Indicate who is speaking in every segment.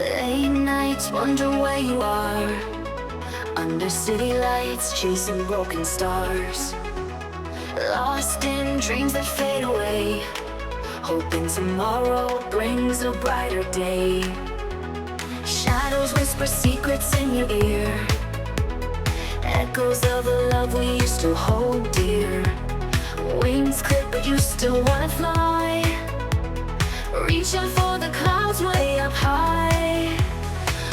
Speaker 1: Late nights, wonder where you are. Under city lights, chasing broken stars. Lost in dreams that fade away, hoping tomorrow brings a brighter day. Shadows whisper secrets in your ear, echoes of a love we used to hold dear. Wings clip but you still wanna fly, reaching for the clouds way up high.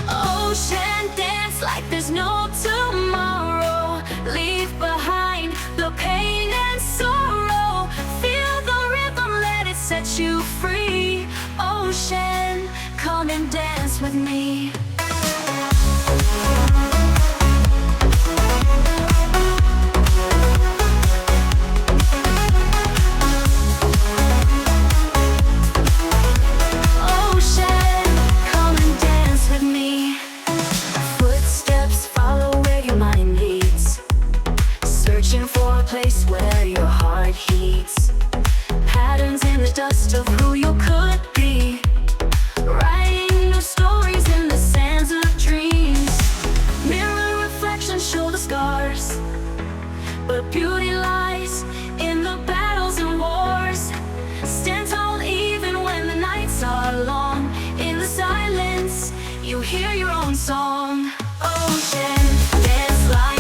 Speaker 1: Ocean dance like there's no tomorrow. Leave behind the pain and sorrow. Feel the rhythm, let it set you free. Ocean, come and dance with me. Place where your heart heats, patterns in the dust of who you could